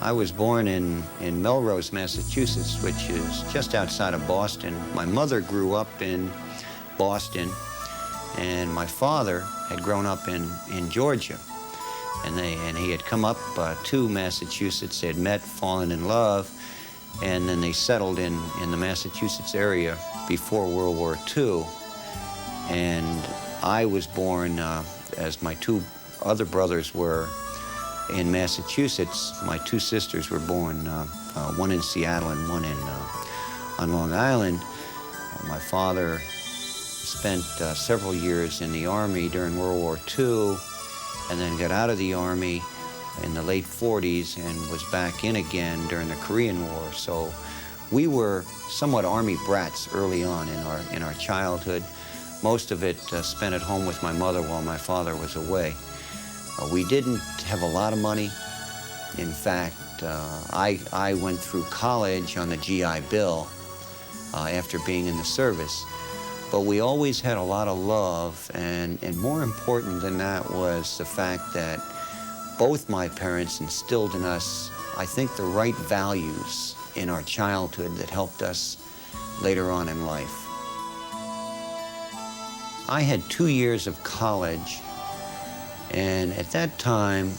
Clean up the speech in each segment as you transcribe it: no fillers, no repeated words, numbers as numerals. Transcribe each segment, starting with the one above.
I was born in Melrose, Massachusetts, which is just outside of Boston. My mother grew up in Boston, and my father had grown up in Georgia. And he had come up to Massachusetts. They had met, fallen in love, and then they settled in the Massachusetts area before World War II. And I was born, as my two other brothers were, in Massachusetts. My two sisters were born, one in Seattle and one on Long Island. My father spent several years in the Army during World War II, and then got out of the Army in the late 40s and was back in again during the Korean War. So we were somewhat Army brats early on in our childhood. Most of it spent at home with my mother while my father was away. We didn't have a lot of money. In fact, I went through college on the GI Bill after being in the service. But we always had a lot of love, and more important than that was the fact that both my parents instilled in us, I think, the right values in our childhood that helped us later on in life. I had 2 years of college, and at that time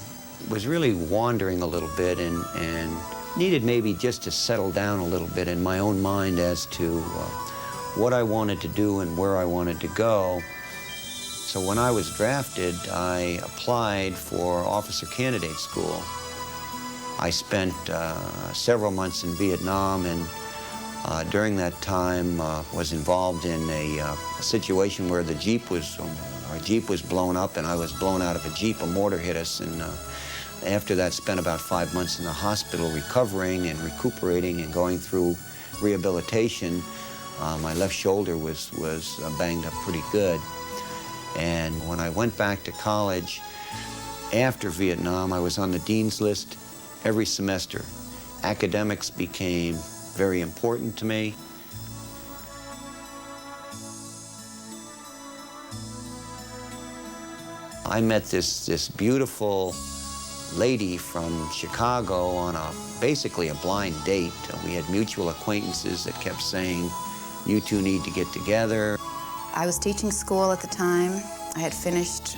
was really wandering a little bit and needed maybe just to settle down a little bit in my own mind as to what I wanted to do and where I wanted to go. So when I was drafted, I applied for officer candidate school. I spent several months in Vietnam, and during that time was involved in a situation where the Jeep was, our Jeep was blown up, and I was blown out of a Jeep. A mortar hit us, and after that spent about 5 months in the hospital recovering and recuperating and going through rehabilitation. My left shoulder was banged up pretty good. And when I went back to college after Vietnam, I was on the dean's list every semester. Academics became very important to me. I met this beautiful lady from Chicago on basically a blind date. We had mutual acquaintances that kept saying, "You two need to get together." I was teaching school at the time. I had finished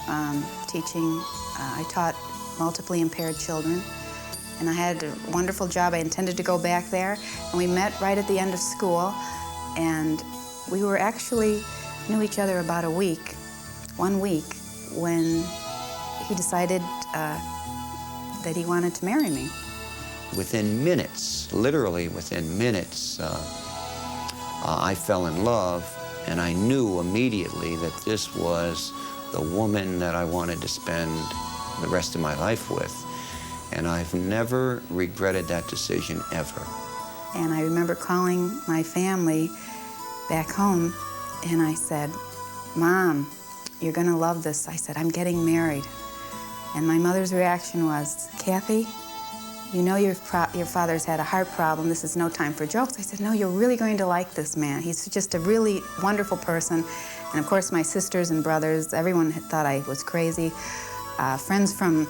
teaching. I taught multiply impaired children, and I had a wonderful job. I intended to go back there, and we met right at the end of school, and we were actually knew each other about 1 week, when he decided that he wanted to marry me. Within minutes, literally within minutes, I fell in love, and I knew immediately that this was the woman that I wanted to spend the rest of my life with. And I've never regretted that decision, ever. And I remember calling my family back home, and I said, "Mom, you're gonna love this." I said, "I'm getting married." And my mother's reaction was, "Kathy, you know your father's had a heart problem. This is no time for jokes." I said, "No, you're really going to like this man. He's just a really wonderful person." And of course, my sisters and brothers, everyone had thought I was crazy. Friends from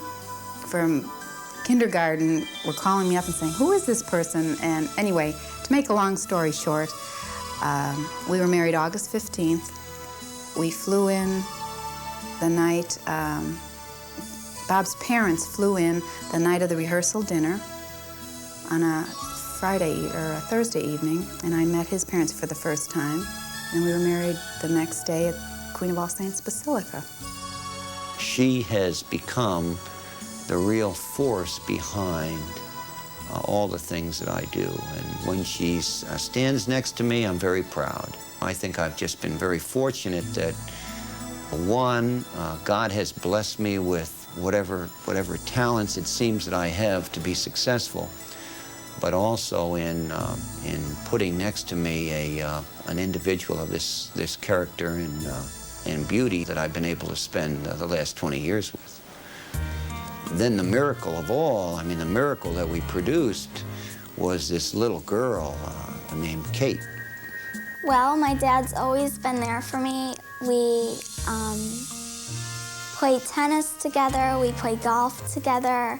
kindergarten were calling me up and saying, "Who is this person?" And anyway, to make a long story short, we were married August 15th. We flew in the night, Bob's parents flew in the night of the rehearsal dinner on a Friday or a Thursday evening, and I met his parents for the first time. And we were married the next day at Queen of All Saints Basilica. She has become the real force behind all the things that I do. And when she stands next to me, I'm very proud. I think I've just been very fortunate that, one, God has blessed me with whatever talents it seems that I have to be successful, but also in putting next to me an individual of this character and beauty that I've been able to spend the last 20 years with. Then the miracle of all, I mean, the miracle that we produced was this little girl named Kate. Well, my dad's always been there for me. We play tennis together, we play golf together,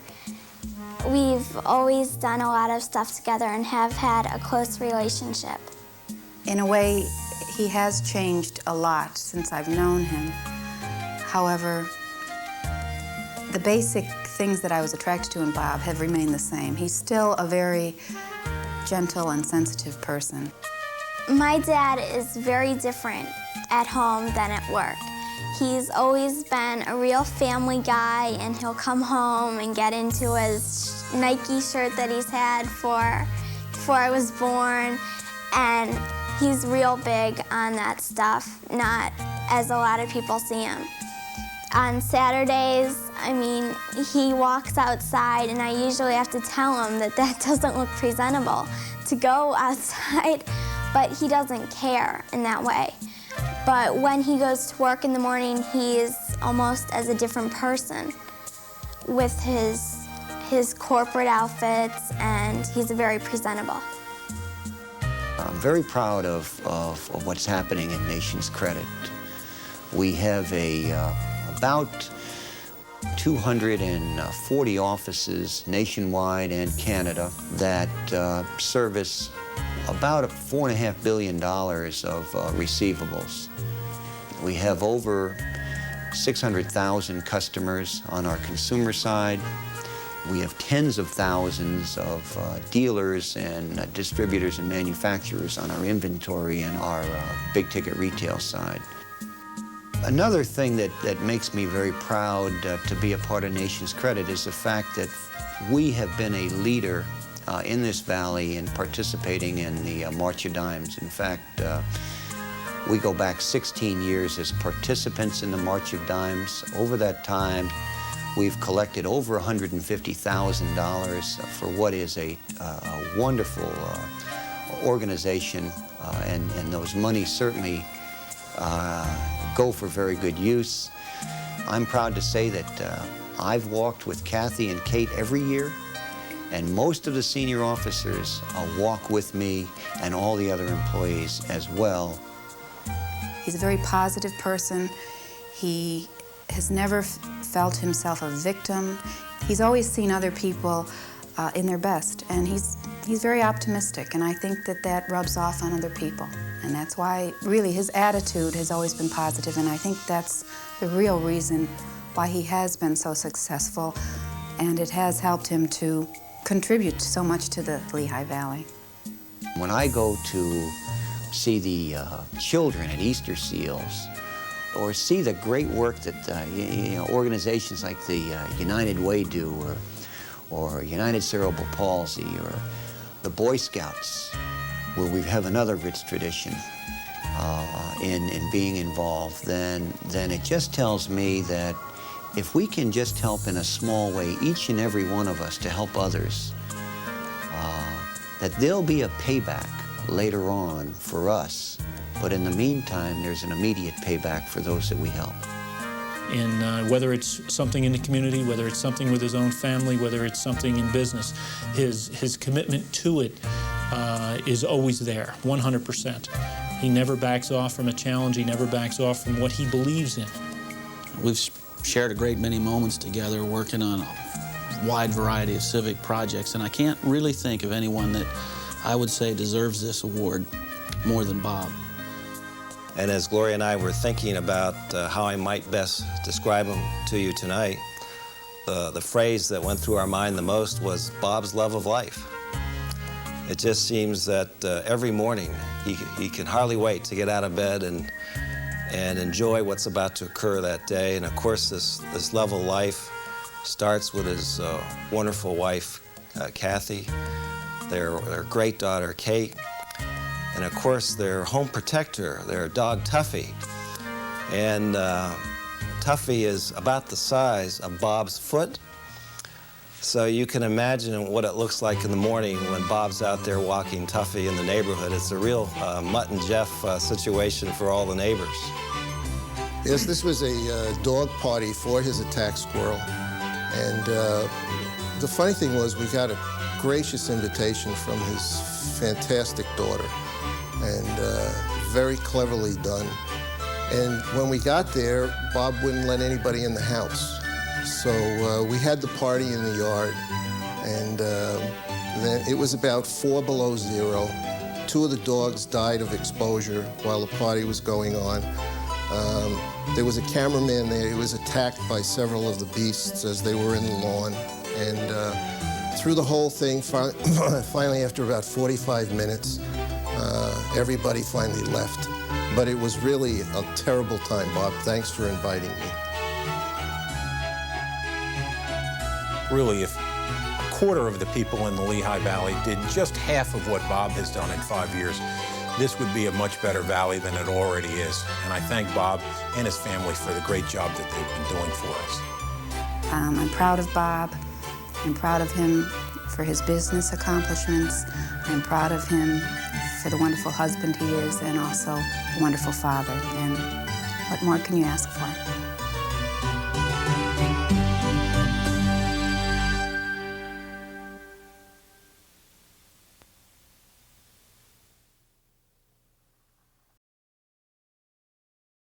We've always done a lot of stuff together and have had a close relationship. In a way, he has changed a lot since I've known him. However, the basic things that I was attracted to in Bob have remained the same. He's still a very gentle and sensitive person. My dad is very different at home than at work. He's always been a real family guy, and he'll come home and get into his Nike shirt that he's had before I was born, and he's real big on that stuff, not as a lot of people see him. On Saturdays, I mean, he walks outside, and I usually have to tell him that that doesn't look presentable to go outside, but he doesn't care in that way. But when he goes to work in the morning, he is almost as a different person with his corporate outfits, and he's very presentable. I'm very proud of what's happening in Nation's Credit. We have about 240 offices nationwide and Canada that service about $4.5 billion of receivables. We have over 600,000 customers on our consumer side. We have tens of thousands of dealers and distributors and manufacturers on our inventory and our big-ticket retail side. Another thing that makes me very proud to be a part of Nation's Credit is the fact that we have been a leader in this valley in participating in the March of Dimes. In fact, we go back 16 years as participants in the March of Dimes. Over that time, we've collected over $150,000 for what is a wonderful organization, and those monies certainly go for very good use. I'm proud to say that I've walked with Kathy and Kate every year, and most of the senior officers walk with me and all the other employees as well. He's a very positive person. He has never felt himself a victim. He's always seen other people in their best, and he's very optimistic, and I think that rubs off on other people. And that's why, really, his attitude has always been positive, and I think that's the real reason why he has been so successful, and it has helped him to contribute so much to the Lehigh Valley. When I go to see the children at Easter Seals, or see the great work that organizations like the United Way do, or United Cerebral Palsy, or the Boy Scouts, where we have another rich tradition in being involved, then it just tells me that if we can just help in a small way, each and every one of us, to help others, that there'll be a payback later on for us. But in the meantime, there's an immediate payback for those that we help. And whether it's something in the community, whether it's something with his own family, whether it's something in business, his commitment to it is always there, 100%. He never backs off from a challenge. He never backs off from what he believes in. We've shared a great many moments together working on a wide variety of civic projects, and I can't really think of anyone that I would say deserves this award more than Bob. And as Gloria and I were thinking about how I might best describe him to you tonight, the phrase that went through our mind the most was Bob's love of life. It just seems that every morning he can hardly wait to get out of bed and enjoy what's about to occur that day. And of course, this love of life starts with his wonderful wife, Kathy, their great daughter, Kate, and of course their home protector, their dog, Tuffy. And Tuffy is about the size of Bob's foot. So you can imagine what it looks like in the morning when Bob's out there walking Tuffy in the neighborhood. It's a real Mutt and Jeff situation for all the neighbors. Yes, this was a dog party for his attack squirrel. And the funny thing was we got a gracious invitation from his fantastic daughter, and very cleverly done. And when we got there, Bob wouldn't let anybody in the house. So we had the party in the yard, And then it was about 4 below zero. 2 of the dogs died of exposure while the party was going on. There was a cameraman there. He was attacked by several of the beasts as they were in the lawn. And through the whole thing, finally, after about 45 minutes, everybody finally left. But it was really a terrible time, Bob. Thanks for inviting me. Really, if a quarter of the people in the Lehigh Valley did just half of what Bob has done in 5 years, this would be a much better valley than it already is. And I thank Bob and his family for the great job that they've been doing for us. I'm proud of Bob. I'm proud of him for his business accomplishments. I'm proud of him for the wonderful husband he is and also a wonderful father. And what more can you ask for?